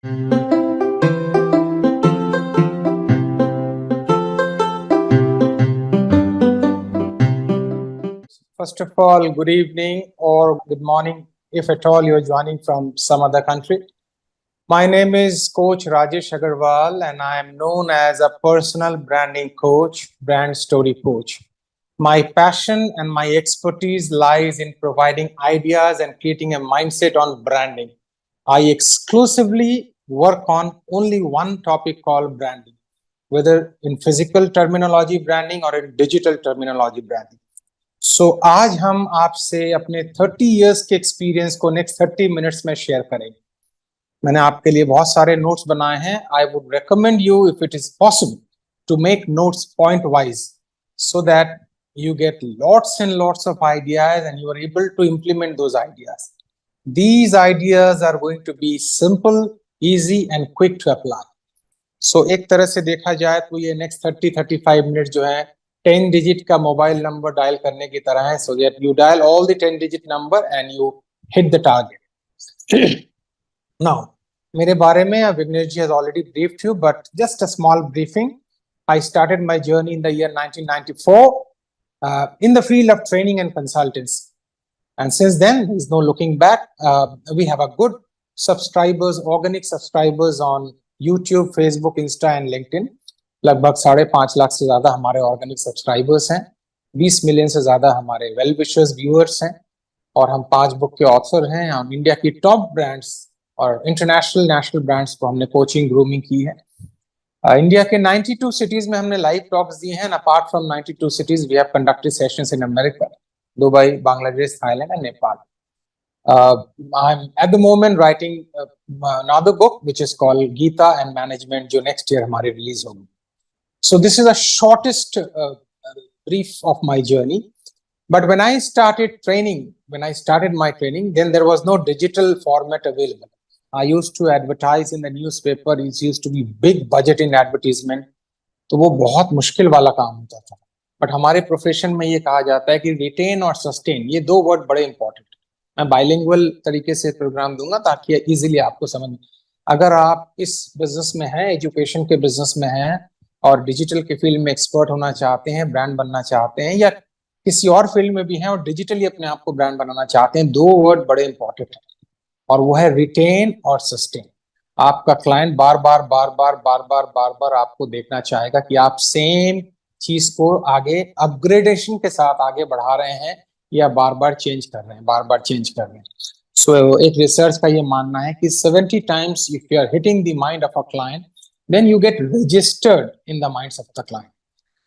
First of all, good evening or good morning, if at all you're joining from some other country. My name is Coach Rajesh Aggarwal, and I am known as a personal branding coach, brand story coach. My passion and my expertise lies in providing ideas and creating a mindset on branding. I exclusively work on only one topic called branding, whether in physical terminology branding or in digital terminology branding. सो आज हम आपसे अपने 30 years के experience को next 30 minutes में share करेंगे. मैंने आपके लिए बहुत सारे नोट्स बनाए हैं. I would recommend you, if it is possible, to make notes point wise so that you get lots and lots of ideas and you are able to implement those ideas. These ideas are going to be simple, easy and quick to apply. So एक तरह से देखा जाए तो ये next 30-35 minute जो है 10 digit का मोबाइल नंबर डायल करने की तरह है. So that you dial all the 10 digit number and you hit the target. Now मेरे बारे में Vighnesh ji has already briefed you, but just a small briefing. I started my journey in the year 1994 in the field of training and consultancy. And since then, there is no looking back. We have a good subscribers, organic subscribers on YouTube, Facebook, Insta and LinkedIn. लगभग 5.5 लाख से ज्यादा हमारे organic subscribers हैं. 20 million से ज्यादा हमारे well wishers viewers हैं और हम 5 बुक के ऑथर हैं. हम इंडिया की टॉप ब्रांड्स और इंटरनेशनल नेशनल ब्रांड्स को हमने कोचिंग ग्रूमिंग की है. इंडिया के 92 सिटीज में हमने लाइव टॉक्स दिए हैं. Apart from 92 cities, we have conducted sessions in America, Dubai, Bangladesh, Thailand and Nepal. I'm at the moment writing another book which is called Gita and Management, जो next year हमारी release होगी. So this is the shortest brief of my journey. But when I started my training, then there was no digital format available. I used to advertise in the newspaper. It used to be big budget in advertisement. तो वो बहुत मुश्किल वाला काम होता था. But हमारे profession में ये कहा जाता है कि रिटेन और सस्टेन, ये 2 वर्ड बड़े इंपॉर्टेंट. मैं बाइलिंगुअल तरीके से प्रोग्राम दूंगा ताकि इजीली आपको समझ में. अगर आप इस बिजनेस में हैं, एजुकेशन के बिजनेस में हैं और डिजिटल के फील्ड में एक्सपर्ट होना चाहते हैं, ब्रांड बनना चाहते हैं, या किसी और फील्ड में भी हैं और डिजिटली अपने आप को ब्रांड बनाना चाहते हैं, 2 वर्ड बड़े इंपॉर्टेंट है और वो है रिटेन और सस्टेन. आपका क्लाइंट बार बार आपको देखना चाहेगा कि आप सेम चीज को आगे अपग्रेडेशन के साथ आगे बढ़ा रहे हैं या बार बार चेंज कर रहे हैं. सो एक रिसर्च का ये मानना है कि 70 times if you are hitting the mind of a client, then you get registered in the minds of the client.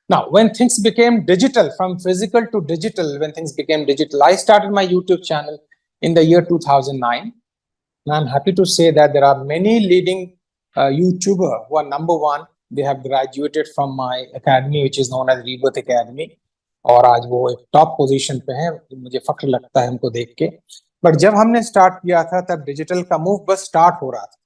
Now, when things became digital, from physical to digital, I started my YouTube channel in the year 2009. And I'm happy to say that there are many leading YouTubers who are number one. They have graduated from my academy, which is known as Rebirth Academy. और आज वो एक top position पे हैं. मुझे फख्र लगता है उनको देख के. बट जब हमने स्टार्ट किया था तब डिजिटल का मूव बस स्टार्ट हो रहा था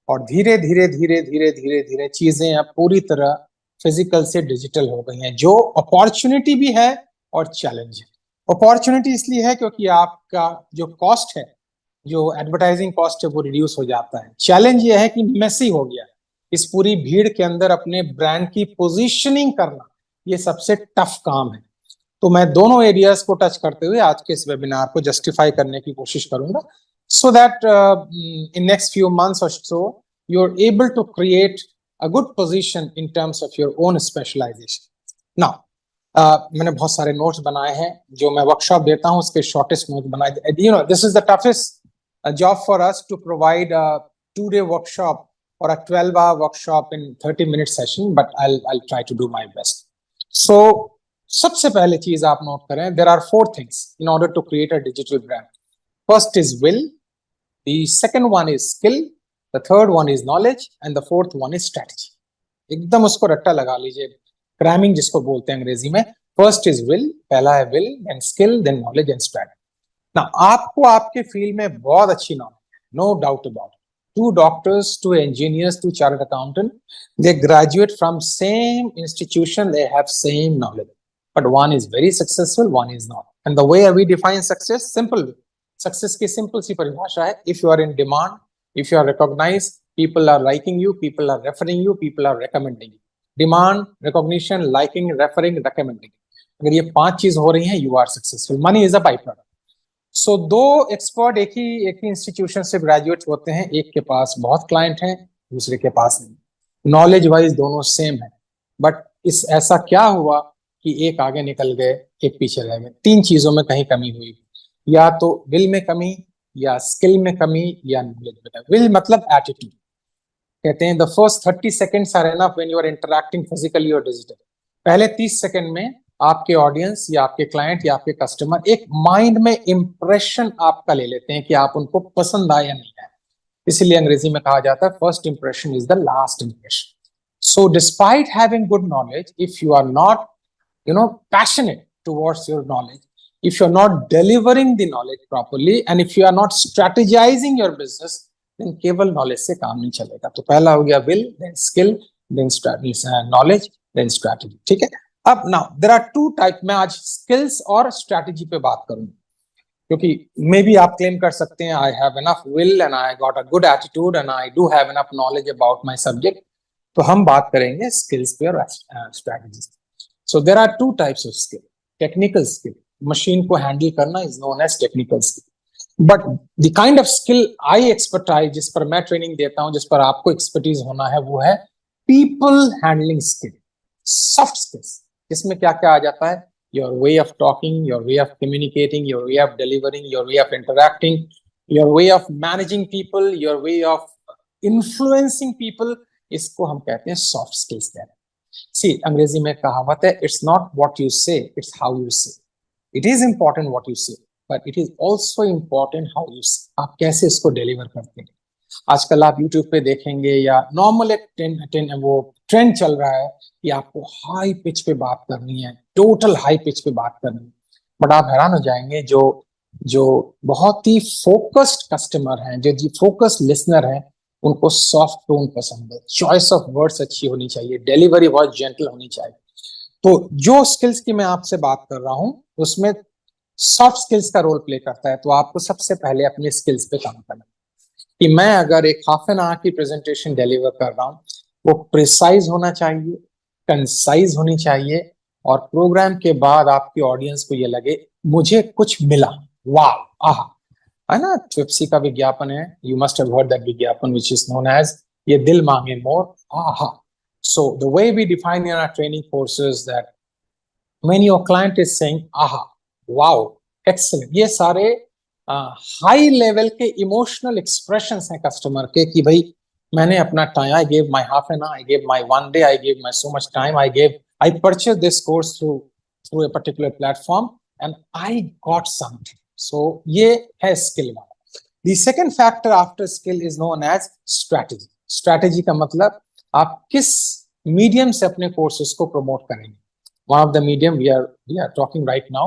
और धीरे धीरे चीजें अब पूरी तरह फिजिकल से डिजिटल हो गई हैं, जो अपॉर्चुनिटी भी है और चैलेंज है. अपॉर्चुनिटी इसलिए है क्योंकि आपका जो कॉस्ट है, जो एडवर्टाइजिंग कॉस्ट है, वो रिड्यूस हो जाता है. चैलेंज ये है कि मेसी हो गया. इस पूरी भीड़ के अंदर अपने ब्रांड की पोजीशनिंग करना ये सबसे टफ काम है. तो मैं दोनों एरियाज को टच करते हुए आज के इस वेबिनार को जस्टिफाई करने की कोशिश करूंगा, so that in next few months और so you are able to create a good position in terms of your own specialization. Now मैंने बहुत सारे नोट्स बनाए हैं. जो मैं वर्कशॉप देता हूं उसके शॉर्टेस्ट नोट्स बनाए. You know, this is the toughest job for us to provide a 2-day workshop or a 12-hour workshop in 30-minute session, but I'll try to do my best. So सबसे पहले चीज आप note करें, there are 4 things in order to create a digital brand. First is will, the second one is skill, the third one is knowledge and the fourth one is strategy. एकदम उसको रट्टा लगा लीजिए, क्रैमिंग जिसको बोलते हैं अंग्रेजी में. फर्स्ट इज विल, पहला है will, then skill, then knowledge and strategy. ना आपको आपके फील्ड में बहुत अच्छी knowledge, no doubt about. 2 doctors, 2 engineers, 2 chartered accountant, they graduate from same institution, they have same knowledge, but one is very successful, one is not. And the way we define success, simple. Success की simple सी परिभाषा है, if you are in demand, if you are recognized, people are liking you, people are referring you, people are recommending you. Demand, recognition, liking, referring, recommending. अगर ये 5 चीज हो रही हैं, you are successful. Money is a byproduct. So दो expert एक ही institution से graduate होते हैं, एक के पास बहुत क्लाइंट हैं, दूसरे के पास नहीं. नॉलेज वाइज दोनों सेम है, बट इस ऐसा क्या हुआ कि एक आगे निकल गए, एक पीछे रह गए. 3 चीजों में कहीं कमी हुई, या तो विल में कमी, या स्किल में कमी, या नॉलेज में कमी. विल मतलब एटीट्यूड. कहते हैं the first 30 seconds are enough when you are interacting physically और डिजिटल. पहले 30 सेकंड में आपके ऑडियंस या आपके क्लाइंट या आपके कस्टमर एक माइंड में इंप्रेशन आपका ले लेते हैं कि आप उनको पसंद आए या नहीं आए. इसीलिए अंग्रेजी में कहा जाता है first impression is the last impression. So despite having good knowledge, if you are not passionate towards your knowledge, if you're not delivering the knowledge properly, and if you are not strategizing your business, then केवल knowledge से काम नहीं चलेगा. तो पहला हो गया will, then skill, then knowledge, then strategy. ठीक है. अब नाउ देयर आर 2 टाइप. मैं आज स्किल्स और स्ट्रैटेजी पे बात करूंगा, क्योंकि मे बी आप क्लेम कर सकते हैं I have enough will and I got a good attitude and I do have enough knowledge about my subject. तो हम बात करेंगे स्किल्स पे और strategy. So there are 2 types of skill. Technical skill, machine को handle करना is known as technical skill. But the kind of skill I expertise, जिस पर मैं ट्रेनिंग देता हूं, जिस पर आपको एक्सपर्टीज होना है, वो है people handling skill, soft skills. इसमें क्या क्या आ जाता है? Your way of talking, your way of communicating, your way of delivering, your way of interacting, your way of managing people, your way of influencing people. इसको हम कहते हैं soft skills कहते हैं. See, अंग्रेजी में कहावत है, it's not what you say, it's how you say. It is important what you say, but it is also important how you say. आप कैसे इसको डिलीवर करते हैं. आजकल आप YouTube पे देखेंगे या नॉर्मल एक वो ट्रेंड चल रहा है कि आपको हाई पिच पे बात करनी है, टोटल हाई पिच पे बात करनी है. बट आप हैरान हो जाएंगे, जो बहुत ही फोकस्ड कस्टमर हैं, जो फोकस्ड लिसनर हैं, उनको सॉफ्ट टोन पसंद है, चॉइस ऑफ वर्ड्स अच्छी होनी चाहिए, डिलीवरी बहुत जेंटल होनी चाहिए. तो जो स्किल्स की मैं आपसे बात कर रहा हूं, उसमें सॉफ्ट स्किल्स का रोल प्ले करता है. तो आपको सबसे पहले अपने स्किल्स पे काम करना कि मैं अगर एक हाफ एन आवर की प्रेजेंटेशन डिलीवर कर रहा हूं, वो प्रिसाइज होना चाहिए, कंसाइज होनी चाहिए, और प्रोग्राम के बाद आपकी ऑडियंस को ये लगे मुझे कुछ मिला, वाह, आहा. है ना, पेप्सी का विज्ञापन है, you must have heard that विज्ञापन व्हिच इज नोन एज ये दिल मांगे more, aha. So the way we define in our training courses that when your client is saying aha, wow, excellent, ये सारे हाई लेवल के emotional expressions हैं customer के कि भाई मैंने अपना time, I gave my half an hour, I gave my 1 day, I gave my so much time, I purchase this course through a particular platform and I got something. So ये है skill वाला. The second factor after skill is known as strategy. Strategy का मतलब आप किस medium से अपने courses को प्रमोट करेंगे. One of the medium we are talking right now.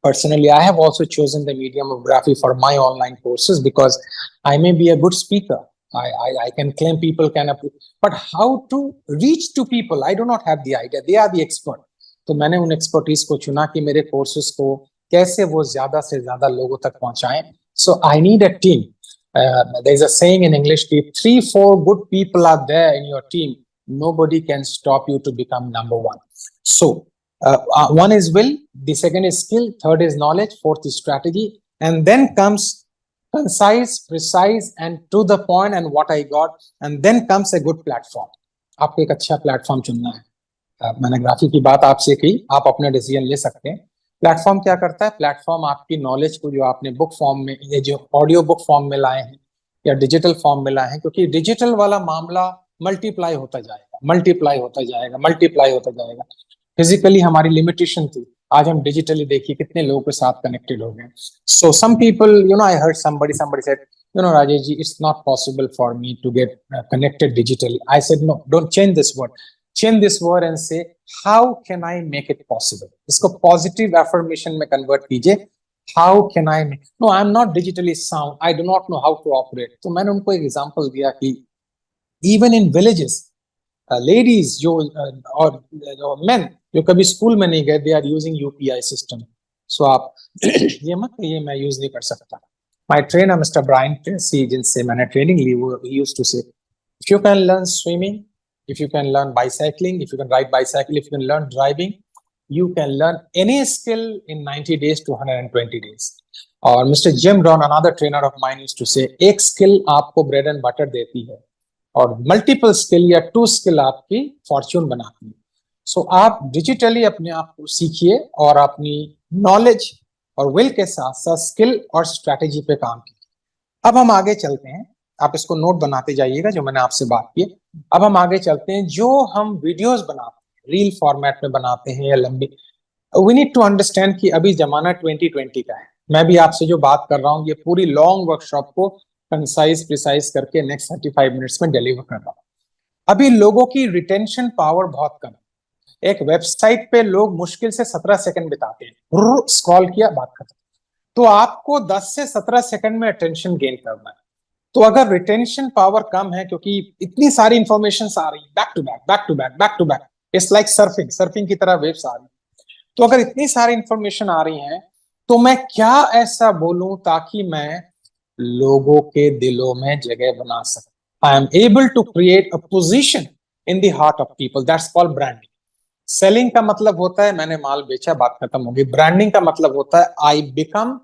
Personally, I have also chosen the medium of graphy for my online courses because I may be a good speaker. I can claim people can approve, but how to reach to people? I do not have the idea. They are the expert. तो मैंने उन expertise को चुना कि मेरे courses को कैसे वो ज्यादा से ज्यादा लोगों तक पहुंचाएं. So I need a team. There is a saying in English, if 3-4 good people are there in your team, nobody can stop you to become number 1. So one is will, the second is skill, third is knowledge, fourth is strategy, and then comes concise, precise, and to the point, and what I got, and then comes a good platform. आपको एक अच्छा platform चुनना है. मैंने graphy की बात आपसे की, आप अपना डिसीजन ले सकते हैं. प्लेटफॉर्म क्या करता है? प्लेटफॉर्म आपकी नॉलेज को जो आपने बुक फॉर्म में, ये जो ऑडियो बुक फॉर्म में लाए हैं या डिजिटल फॉर्म में लाए हैं, क्योंकि डिजिटल वाला मामला मल्टीप्लाई होता जाएगा, मल्टीप्लाई होता जाएगा, मल्टीप्लाई होता जाएगा. फिजिकली हमारी लिमिटेशन थी, आज हम डिजिटली देखिए कितने लोगों के साथ कनेक्टेड हो गए. So some people, I heard somebody said, Rajesh ji, it's not possible for me to get connected digitally. I said, no, don't change this word. Change this word and say, how can I make it possible? इसको positive affirmation में convert कीजिए. How can I make? No, I'm not digitally sound. I do not know how to operate. तो मैंने उनको एक example दिया कि even in villages, ladies और men जो कभी स्कूल में नहीं गए, they are using UPI system. So आप ये मत कहिए मैं यूज नहीं कर सकता. My trainer Mr. Brian Tracy, जिनसे मैंने ट्रेनिंग ली, वो he used to say, If you can learn swimming, if you can learn bicycling, if you can ride bicycle, if you can learn driving, you can learn any skill in 90 days to 120 days. और mister Jim Rohn, another trainer of mine, used to say, एक skill आपको bread and butter देती है और multiple skill या 2 skill आपकी Fortune बनाती है. सो आप डिजिटली अपने आप को सीखिए और अपनी नॉलेज और विल के साथ साथ स्किल और स्ट्रैटेजी पे काम कीजिए. अब हम आगे चलते हैं. आप इसको नोट बनाते जाइएगा जो मैंने आपसे बात की. अब हम आगे चलते हैं. जो हम वीडियोस बनाते हैं, रील फॉर्मेट में बनाते हैं या लंबी, वी नीड टू अंडरस्टैंड कि अभी जमाना 2020 का है. मैं भी आपसे जो बात कर रहा हूँ, ये पूरी लॉन्ग वर्कशॉप को कंसाइज प्रिसाइज करके नेक्स्ट 35 मिनट्स में डिलीवर कर रहा हूँ. अभी लोगों की रिटेंशन पावर बहुत कम है. एक वेबसाइट पे लोग मुश्किल से 17 सेकंड बिताते हैं. स्क्रॉल किया, बात खत्म. तो आपको 10 से 17 सेकंड में अटेंशन गेन करना है. तो अगर रिटेंशन पावर कम है, क्योंकि इतनी सारी इंफॉर्मेशन आ रही है back to back back to back back to back, it's like surfing की तरह वेव्स आ रही है. तो अगर इतनी सारी इंफॉर्मेशन आ रही है, तो मैं क्या ऐसा बोलूं ताकि मैं लोगों के दिलों में जगह बना सकूं. I am able to create a position in the heart of people. That's called branding. Selling का मतलब होता है मैंने माल बेचा, बात खत्म होगी. ब्रांडिंग का मतलब होता है I become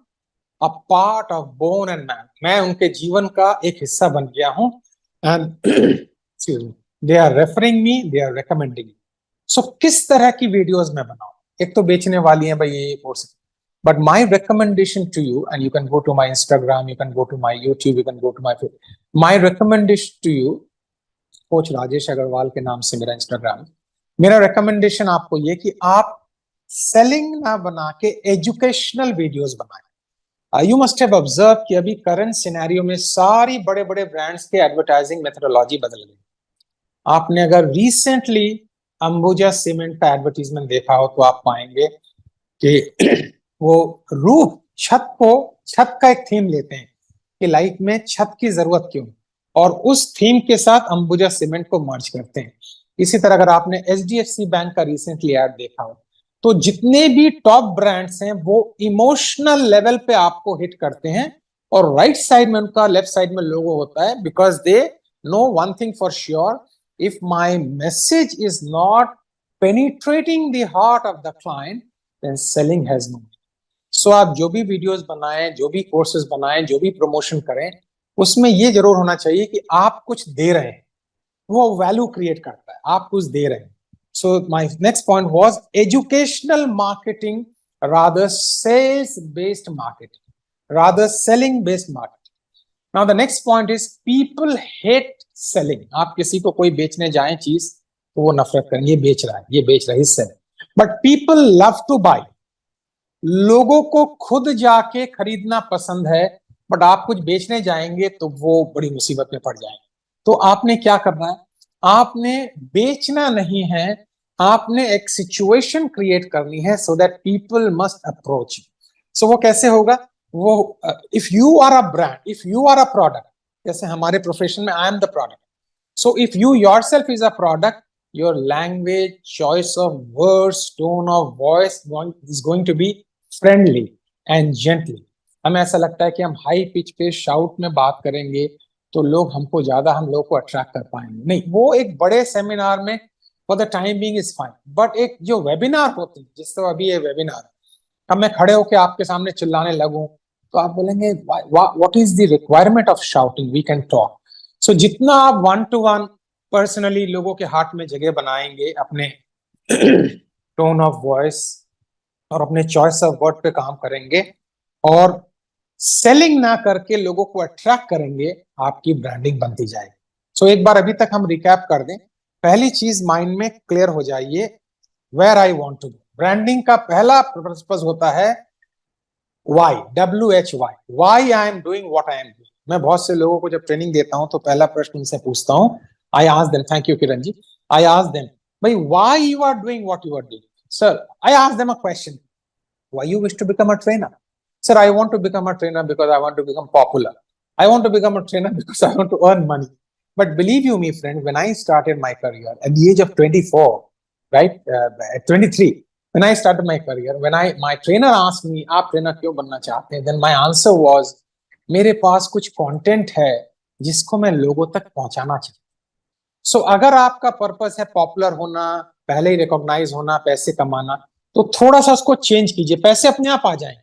a part of bone and man. मैं उनके जीवन का एक हिस्सा बन गया हूं and they are referring me, they are recommending me. So किस तरह की वीडियोस मैं बनाऊं? एक तो बेचने वाली है भाई, ये course. But my recommendation to you, and you can go to my Instagram, you can go to my YouTube, you can go to my recommendation to you, coach Rajesh Agarwal के नाम से मेरा Instagram. मेरा recommendation आपको ये कि आप सेलिंग ना बना के एजुकेशनल वीडियोस बनाएं. You must have observed कि अभी करंट सिनेरियो में सारी बड़े बड़े ब्रांड्स के एडवर्टाइजिंग मेथोडोलॉजी बदल गई. आपने अगर रिसेंटली अंबुजा सीमेंट का एडवर्टीजमेंट देखा हो तो आप पाएंगे कि वो रूफ छत का एक थीम लेते हैं कि लाइफ में छत की जरूरत क्यों, और उस थीम के साथ अंबुजा सीमेंट को मर्ज करते हैं. इसी तरह अगर आपने एचडीएफसी बैंक का रिसेंटली ऐड देखा हो, तो जितने भी टॉप ब्रांड्स हैं वो इमोशनल लेवल पे आपको हिट करते हैं, और राइट साइड में उनका, लेफ्ट साइड में लोगो होता है, because they know one thing for sure, if my message is not penetrating the heart of the client, then selling has no. So आप जो भी वीडियोस बनाएं, जो भी कोर्सेज बनाएं, जो भी प्रमोशन करें, उसमें ये जरूर होना चाहिए कि आप कुछ दे रहे हैं. वो वैल्यू क्रिएट करता है, आप कुछ दे रहे हैं. So my next point was educational marketing rather sales based marketing, rather selling based marketing. Now the next point is people hate selling. आप किसी को कोई बेचने जाएं चीज तो वो नफरत करेंगे, ये बेच रहा है, ये बेच रहा है, इससे. But people love to buy. लोगों को खुद जाके खरीदना पसंद है, बट आप कुछ बेचने जाएंगे तो वो बड़ी मुसीबत में पड़ जाएंगे. तो आपने क्या करना है? आपने बेचना नहीं है, आपने एक सिचुएशन क्रिएट करनी है so that people must approach. So वो कैसे होगा? वो if you are a brand, if you are a product, जैसे हमारे प्रोफेशन में I am the product. So if you yourself is a product, your language, choice of words, tone of voice is going to be friendly and gently. हमें ऐसा लगता है कि हम high pitch पे शाउट में बात करेंगे तो लोग हमको ज्यादा, हम लोग को अट्रैक्ट कर पाएंगे. नहीं, वो एक बड़े सेमिनार में for the time being is fine, but एक जो वेबिनार होते हैं, जिस तरह अभी ये वेबिनार, अब मैं खड़े होकर आपके सामने चिल्लाने लगूं तो आप बोलेंगे what is the requirement of shouting, we can talk. So जितना आप 1-to-1 पर्सनली लोगों के हार्ट में जगह बनाएंगे, अपने टोन ऑफ वॉइस और अपने चॉइस ऑफ वर्ड पे काम करेंगे और सेलिंग ना करके लोगों को अट्रैक्ट करेंगे, आपकी ब्रांडिंग बनती जाएगी. सो एक बार अभी तक हम रिकैप कर दें. पहली चीज माइंड में क्लियर हो जाइए, where I want to go. Branding का पहला पर्पस होता है why, WHY, why I am doing what I am doing. मैं बहुत से लोगों को जब ट्रेनिंग देता हूं तो पहला प्रश्न उनसे पूछता हूं, I ask them, thank you Kiran ji, I ask them, why you are doing what you are doing? Sir, I ask them a question, why you wish to become a trainer? Sir, I want to become a trainer because I want to become popular. I want to become a trainer because I want to earn money. But believe you me friend, when I started my career at the age of 24, right, at 23, when I started my career, when my trainer asked me, आप trainer क्यों बनना चाहते हैं, then my answer was, मेरे पास कुछ content है जिसको मैं लोगों तक पहुंचाना चाहता हूं. सो अगर आपका पर्पस है पॉपुलर होना, पहले ही रिकॉग्नाइज होना, पैसे कमाना, तो थोड़ा सा उसको चेंज कीजिए, पैसे अपने आप आ जाएंगे.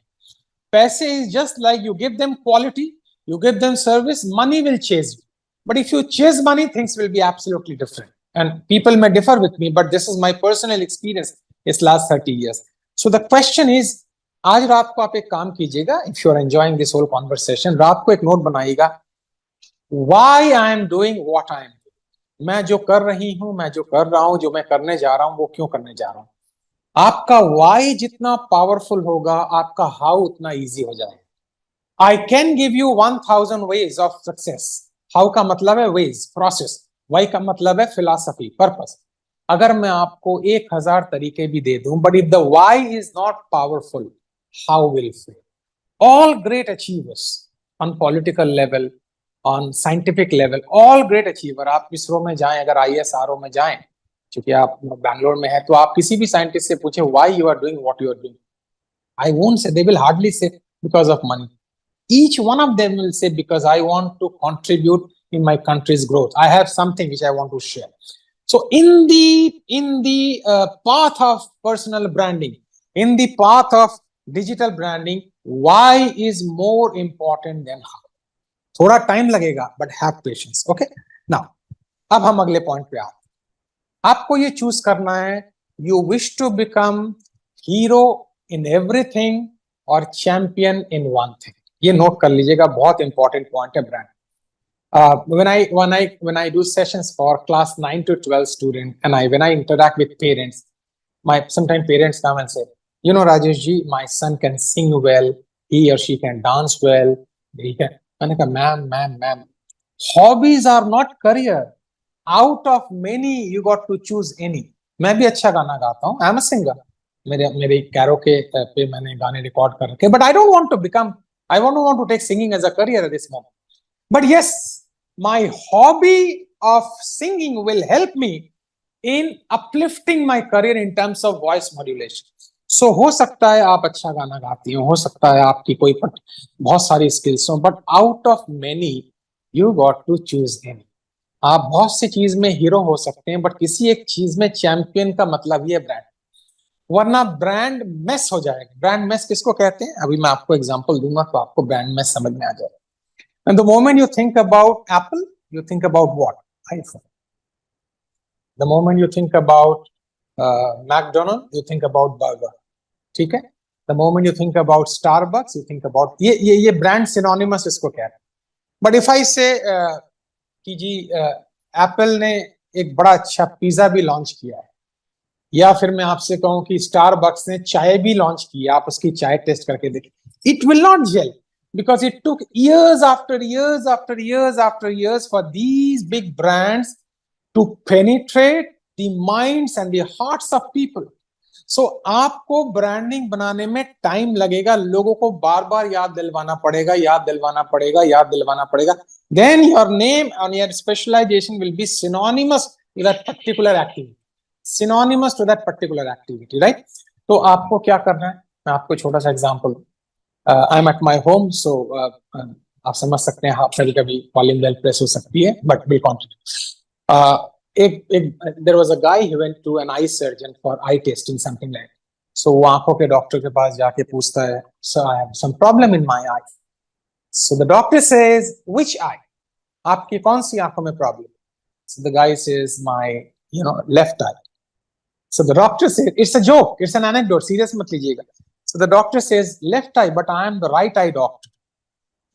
पैसे is just like you give them quality, you give them service, money will chase you. But if you chase money, things will be absolutely different. And people may differ with me, but this is my personal experience this last 30 years. So the question is, आज रात को आप एक काम कीजिएगा, if you are enjoying this whole conversation, रात को एक नोट बनाइएगा, why I am doing what I am doing. मैं जो कर रही हूं, मैं जो कर रहा हूं, जो मैं करने जा रहा हूं, वो क्यों करने जा रहा हूं. आपका why जितना पावरफुल होगा, आपका how उतना easy हो जाएगा. I can give you 1000 ways of success. How का मतलब है ways, process. Why का मतलब है philosophy, purpose. अगर मैं आपको 1000 तरीके भी दे दूं, but if the why is not powerful, how will it fail? All great achievers on political level, on scientific level, all great achiever. आप इसरो में जाएं, अगर ISRO में जाएं, क्योंकि आप बैंगलोर में है, तो आप किसी भी साइंटिस्ट से पूछें why you are doing what you are doing. I won't say, they will hardly say because of money. Each one of them will say, because I want to contribute in my country's growth. I have something which I want to share. So in the path of personal branding, in the path of digital branding, why is more important than how. थोड़ा time लगेगा, but have patience. Okay. Now, अब हम अगले point पे आते हैं. आपको ये चूज करना है, you wish to become hero in everything or champion in one thing. ये नोट कर लीजिएगा, बहुत इंपॉर्टेंट पॉइंट है brand. When I do sessions for class 9 to 12 student, and when I interact with parents, sometimes parents come and say, you know, Rajesh ji, my son can sing well, he or she can dance well, he can. मैंने कहा ma'am, hobbies are not career. Out of many you got to choose any. मैं भी अच्छा गाना गाता हूँ, I am a singer. मेरे karaoke पे मैंने गाने रिकॉर्ड कर रखे, but I don't want to become, I don't want to take singing as a career at this moment. But yes, my hobby of singing will help me in uplifting my career in terms of voice modulation. So हो सकता है आप अच्छा गाना गाती हो सकता है आपकी कोई बहुत सारी स्किल्स हो, but out of many you got to choose any. आप बहुत सी चीज में हीरो हो सकते हैं, बट किसी एक चीज में चैंपियन का मतलब ये ब्रांड, वरना ब्रांड मेस हो जाएगा. ब्रांड मेस किसको कहते हैं, अभी मैं आपको एग्जांपल दूंगा तो आपको ब्रांड मेस समझ में आ जाएगा. And the moment you think about Apple, you think about what, iPhone. The moment you think about McDonald, you think about burger. ठीक है. The moment you think about Starbucks, you think about ये brand synonymous इसको कहते हैं. But if I से कि जी Apple ने एक बड़ा अच्छा पिज्जा भी लॉन्च किया है, या फिर मैं आपसे कहूं कि स्टारबक्स ने चाय भी लॉन्च की, आप उसकी चाय टेस्ट करके देखें, it will not gel, because it took years after years after years after years for these big brands to penetrate the minds and the hearts of people. So आपको ब्रांडिंग बनाने में time लगेगा, लोगों को बार बार याद दिलवाना पड़ेगा, याद दिलवाना पड़ेगा, याद दिलवाना पड़ेगा. Then your name and your specialization will be synonymous to that particular activity, synonymous to that particular activity, right? तो आपको क्या करना है, मैं आपको छोटा सा example. I am at my home, so आप समझ सकते हैं, आप कभी कभी कॉलिंग बेल प्रेस हो सकती है, but will continue. There was a guy, he went to an eye surgeon for eye testing, something like. So वो आंखों के डॉक्टर के पास जाके पूछता है, sir I have some problem in my eye. So the doctor says, which eye, आपकी कौन सी आंखों में problem. So the guy says, my left eye. So the doctor says, it's a joke, it's an anecdote, serious मत लीजिएगा. So the doctor says, left eye, but I am the right eye doctor.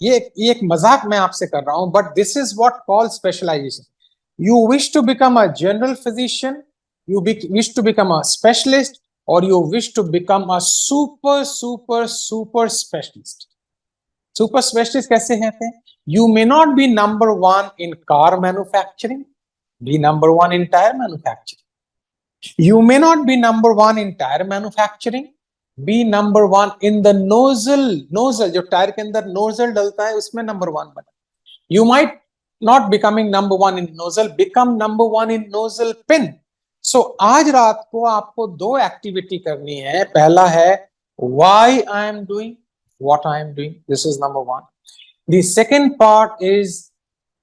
ये एक मजाक मैं आपसे कर रहा हूं, but this is what called specialization. You wish to become a general physician, you wish to become a specialist, or you wish to become a super specialist. Super specialist कैसे कहते हैं? You may not be number one in car manufacturing, be number one in tire manufacturing. You may not be number one in tire manufacturing, B number one in the nozzle जो tyre के अंदर nozzle डलता है उसमें number one बने. You might not becoming number one in nozzle, become number one in nozzle pin. So आज रात को आपको दो एक्टिविटी करनी है. पहला है why I am doing what I am doing, this is number one. The second part is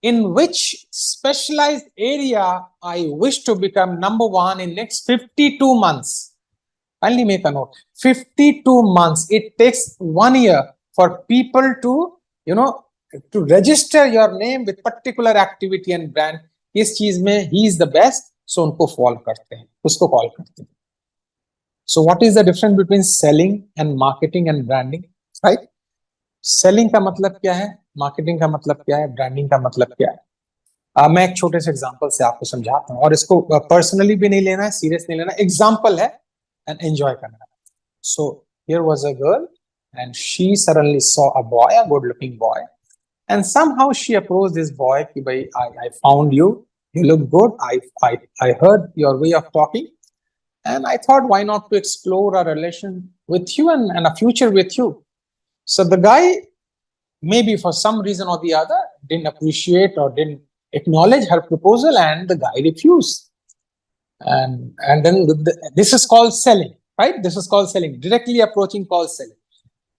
in which specialized area I wish to become number one in next 52 months. Kindly make a note. 52 months. It takes 1 year for people to, to register your name with particular activity and brand. इस चीज में he is the best, so उनको follow करते हैं, उसको call करते हैं. So what is the difference between selling and marketing and branding, right? Selling का मतलब क्या है, marketing का मतलब क्या है, branding का मतलब क्या है? मैं एक छोटे से एग्जांपल से आपको समझाता हूँ, और इसको पर्सनली भी नहीं लेना है, सीरियस नहीं लेना, एग्जांपल है and enjoy करना है. So here was a girl and she suddenly saw a boy, a good looking boy, and somehow she approached this boy कि भाई I found you look good, I heard your way of talking, and I thought why not to explore a relation with you and a future with you. So the guy, maybe for some reason or the other, didn't appreciate or didn't acknowledge her proposal, and the guy refused. And then this is called selling, right? This is called selling. Directly approaching called selling.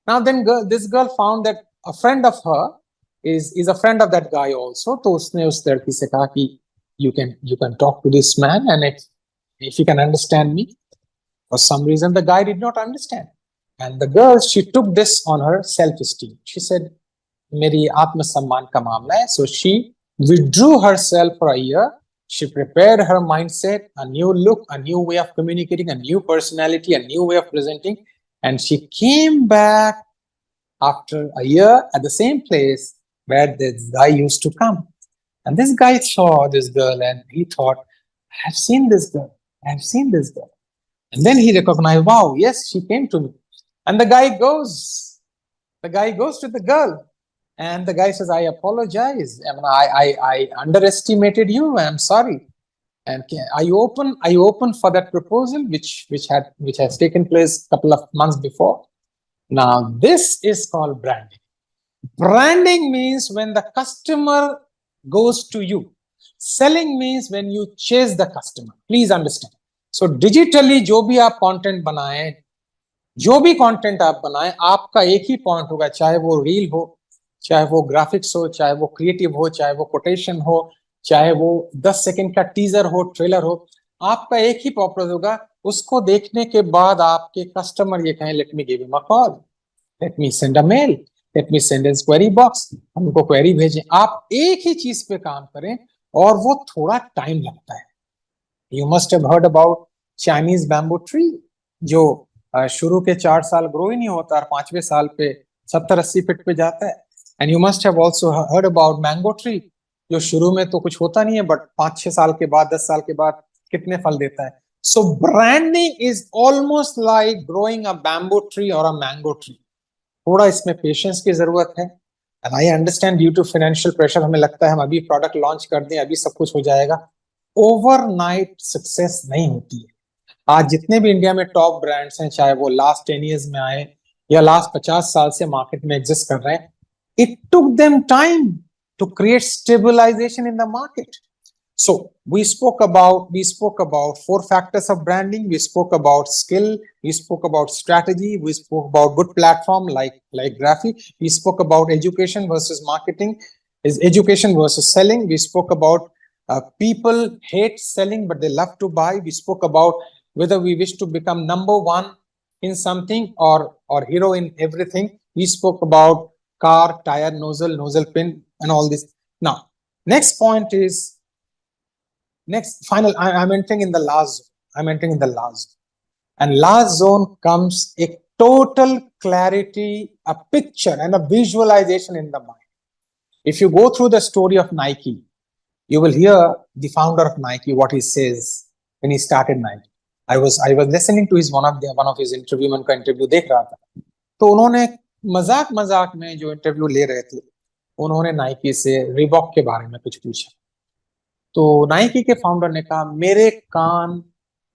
Now then this girl found that a friend of her is a friend of that guy also. तो उसने उस लड़की से कहा कि you can talk to this man, and if he can understand me. For some reason the guy did not understand, and the girl, she took this on her self-esteem. She said मेरी आत्मसम्मान का मामला है. So she withdrew herself for a year. She prepared her mindset, a new look, a new way of communicating, a new personality, a new way of presenting, and she came back after a year at the same place where this guy used to come. And this guy saw this girl and he thought, I've seen this girl, I've seen this girl. And then he recognized, wow, yes, she came to me. And the guy goes to the girl. And the guy says, I apologize. I underestimated you. I'm sorry. And are you open for that proposal, which has taken place a couple of months before? Now, this is called branding. Branding means when the customer goes to you. Selling means when you chase the customer. Please understand. So digitally, जो भी आप content बनाएं, जो भी content आप बनाएं, आपका एक ही point होगा, चाहे वो reel हो, चाहे वो ग्राफिक्स हो, चाहे वो क्रिएटिव हो, चाहे वो कोटेशन हो, चाहे वो 10 सेकंड का टीजर हो, ट्रेलर हो, आपका एक ही पर्पस होगा, उसको देखने के बाद आपके कस्टमर ये कहें let me give him a call, let me send a mail, let me send in query box, हमको क्वेरी भेजें. आप एक ही चीज पे काम करें और वो थोड़ा टाइम लगता है. You must have heard about Chinese bamboo tree, जो शुरू के 4 साल ग्रो ही नहीं होता और 5वें साल पे 70-80 फीट पे जाता है. And you must have also heard about mango tree, जो शुरू में तो कुछ होता नहीं है, बट 5-6 साल के बाद, 10 साल के बाद कितने फल देता है. So branding is almost like growing a bamboo tree or a mango tree. थोड़ा इसमें पेशेंस की जरूरत है. And I understand due to financial pressure हमें लगता है हम अभी प्रोडक्ट लॉन्च कर दें, अभी सब कुछ हो जाएगा. ओवरनाइट सक्सेस नहीं होती है. आज जितने भी इंडिया में टॉप ब्रांड्स हैं, चाहे वो लास्ट 10 years में आए या लास्ट 50 साल से मार्केट में एग्जिस्ट कर रहे हैं, it took them time to create stabilization in the market. So we spoke about 4 factors of branding. We spoke about skill, we spoke about strategy, we spoke about good platform like graphic, we spoke about education versus marketing, is education versus selling. We spoke about people hate selling but they love to buy. We spoke about whether we wish to become number one in something or hero in everything. We spoke about car, tire, nozzle pin, and all this. Now, next point is, I'm entering in the last zone. And last zone comes a total clarity, a picture and a visualization in the mind. If you go through the story of Nike, you will hear the founder of Nike, what he says when he started Nike. I was listening to one of his interview, मैं उनका interview देख रहा था. तो उन्होंने मजाक में जो इंटरव्यू ले रहे थे, उन्होंने नाइकी से रीबॉक के बारे में कुछ पूछा. तो नाइकी के फाउंडर ने कहा, मेरे कान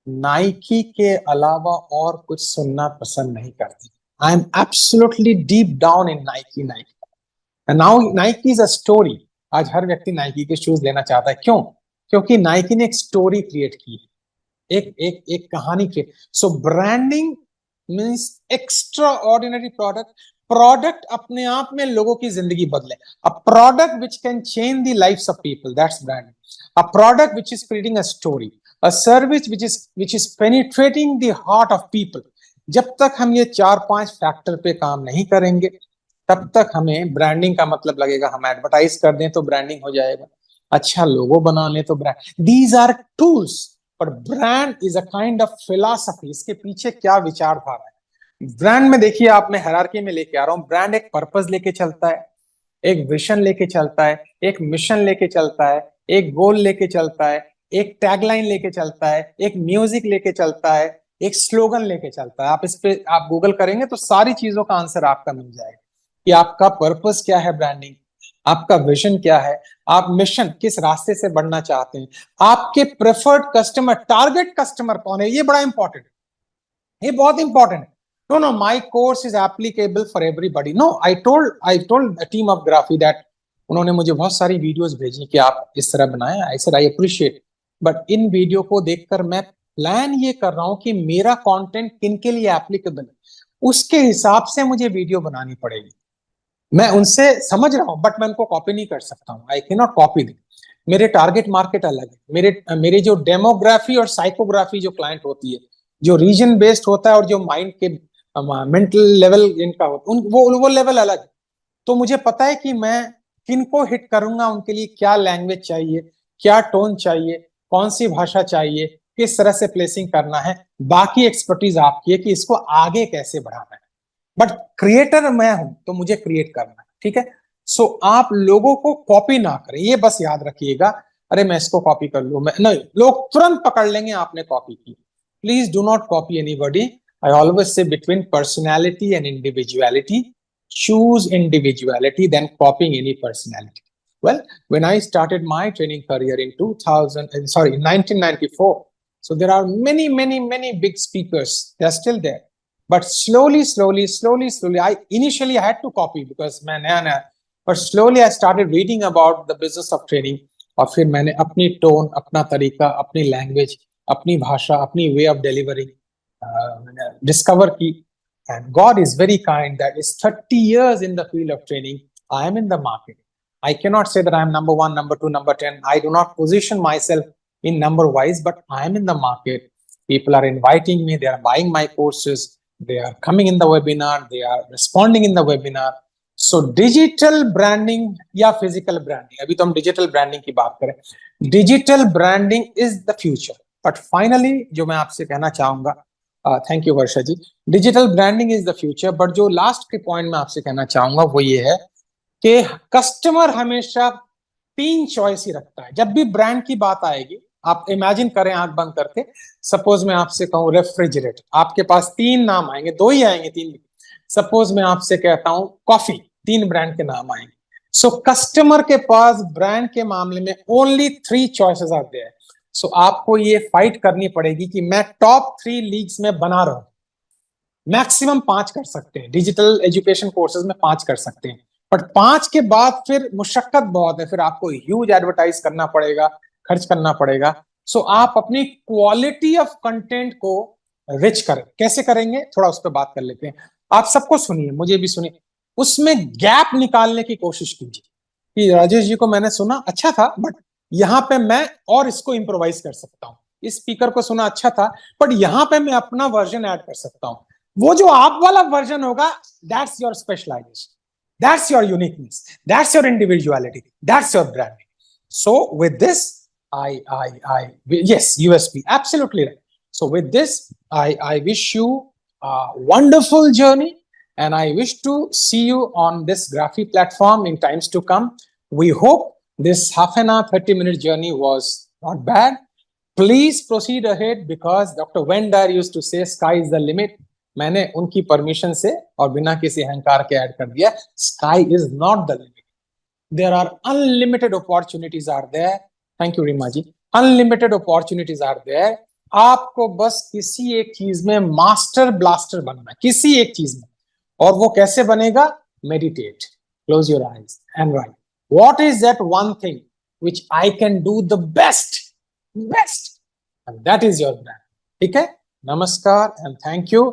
नाइकी के अलावा और कुछ सुनना पसंद नहीं करते. I am absolutely deep down in Nike. And now Nike is a story. आज हर व्यक्ति नाइकी के शूज लेना चाहता है. क्यों? क्योंकि नाइकी ने एक स्टोरी क्रिएट की है, एक कहानी create. So branding means extraordinary product, product अपने आप में लोगों की जिंदगी बदले, a product which can change the lifes of people, that's branding. A product which is creating a story, a service which is penetrating the heart of people. जब तक हम ये 4-5 फैक्टर पे काम नहीं करेंगे, तब तक हमें ब्रांडिंग का मतलब लगेगा हम एडवर्टाइज कर दें तो ब्रांडिंग हो जाएगा, अच्छा लोगो बना लें तो ब्रांड. दीज आर टूल्स, पर brand is a kind of philosophy. इसके पीछे क्या विचारधारा है? ब्रांड में देखिए, आप मैं हायरार्की में लेके आ रहा हूं. ब्रांड एक पर्पस लेके चलता है, एक विजन लेके चलता है, एक मिशन लेके चलता है, एक गोल लेके चलता है, एक टैगलाइन लेके चलता है, एक म्यूजिक लेके चलता है, एक स्लोगन लेके चलता है. आप इस पे आप गूगल करेंगे तो सारी चीजों का आंसर आपका मिल जाएगा कि आपका पर्पस क्या है ब्रांडिंग, आपका विजन क्या है, आप मिशन किस रास्ते से बढ़ना चाहते हैं, आपके प्रेफर्ड कस्टमर, टारगेट कस्टमर कौन है. ये बड़ा इंपॉर्टेंट, ये बहुत इंपॉर्टेंट है. No, no, my course is applicable for everybody. No, I told a team of Graphy that उन्होंने मुझे बहुत सारी वीडियोस भेजी कि आप इस तरह बनाएं. I said I appreciate, but in video को देखकर मैं प्लान ये कर रहा हूं कि मेरा कंटेंट किन के लिए एप्लीकेबल है, उसके हिसाब से मुझे वीडियो बनानी पड़ेगी. मैं उनसे समझ रहा हूं, बट मैं उनको कॉपी नहीं कर सकता हूं. आई कैन नॉट कॉपी दे. मेरे टारगेट मार्केट अलग है. मेरे जो डेमोग्राफी और साइकोग्राफी जो क्लाइंट होती है, जो रीजन बेस्ड होता है और जो माइंड के मेंटल लेवल इनका होता है, वो लेवल अलग है. तो मुझे पता है कि मैं किनको हिट करूंगा, उनके लिए क्या लैंग्वेज चाहिए, क्या टोन चाहिए, कौन सी भाषा चाहिए, किस तरह से प्लेसिंग करना है. बाकी एक्सपर्टीज आपकी है कि इसको आगे कैसे बढ़ाना है. बट क्रिएटर मैं हूं तो मुझे क्रिएट करना है. ठीक है. सो आप लोगों को कॉपी ना करें, ये बस याद रखिएगा. अरे मैं इसको कॉपी कर लूं, मैं नहीं, लोग तुरंत पकड़ लेंगे आपने कॉपी की. Please do not copy anybody. I always say between personality and individuality, choose individuality than copying any personality. Well, when I started my training career in 1994, so there are many big speakers. They are still there. But slowly, I had to copy because मैं नया नया, but slowly I started reading about the business of training. और फिर मैंने अपनी tone, अपना तरीका, अपनी लैंग्वेज, अपनी भाषा, अपनी वे ऑफ डिलीवरिंग डिस्कवर की. And God is very kind that is 30 years in the field of training. I am in the market. I cannot say that I am number one, number two, number 10. I do not position myself in number wise, but I am in the market. People are inviting me. They are buying my courses. They are coming in the webinar. They are responding in the webinar. So digital branding या physical branding, अभी तो हम digital branding की बात करें. Digital branding is the future. But finally, जो मैं आपसे कहना चाहूंगा, thank you Varsha ji, digital branding is the future. But जो लास्ट के पॉइंट में आपसे कहना चाहूंगा वो ये है कि कस्टमर हमेशा 3 चॉइस ही रखता है जब भी ब्रांड की बात आएगी. आप इमेजिन करें आंख बंद करके, सपोज मैं आपसे कहूं रेफ्रिजरेटर, आपके पास 3 नाम आएंगे, 2 ही आएंगे, 3. सपोज मैं आपसे कहता हूं कॉफी, 3 ब्रांड के नाम आएंगे. सो कस्टमर के पास ब्रांड के मामले में ओनली 3 चॉइसेस आर देयर. सो आपको ये फाइट करनी पड़ेगी कि मैं टॉप 3 लीग्स में बना रहा हूं. मैक्सिमम 5 कर सकते हैं, डिजिटल एजुकेशन कोर्सेज में 5 कर सकते हैं, बट 5 के बाद फिर मुशक्कत बहुत है. फिर आपको ह्यूज एडवर्टाइज करना पड़ेगा, खर्च करना पड़ेगा. सो आप अपनी क्वालिटी ऑफ कंटेंट को रिच करें. कैसे करेंगे, थोड़ा उस पर बात कर लेते हैं. आप सबको सुनिए, मुझे भी सुनिए. उसमें गैप निकालने की कोशिश कीजिए कि राजेश जी को मैंने सुना, अच्छा था, बट यहां पे मैं और इसको इंप्रोवाइज कर सकता हूं. इस स्पीकर को सुना, अच्छा था, बट यहां पे मैं अपना वर्जन ऐड कर सकता हूं. वो जो आप वाला वर्जन होगा, that's your specialization, that's your uniqueness, that's your individuality, that's your branding. So with this I yes, USP, absolutely right. So with this, I wish you a wonderful journey, and I wish to see you on this Graphy platform in times to come. We hope this half an hour, 30-minute journey was not bad. Please proceed ahead because Dr. Venn Dyer used to say, sky is the limit. मैंने उनकी permission से और बिना किसी अहंकार के add कर दिया, sky is not the limit. There are unlimited opportunities are there. Thank you Reema ji. Unlimited opportunities are there. आपको बस किसी एक चीज में मास्टर ब्लास्टर बनना है, किसी एक चीज में. और वो कैसे बनेगा? Meditate, close your eyes and right, what is that one thing which I can do the best, and that is your brand. ठीक है. नमस्कार एंड थैंक यू.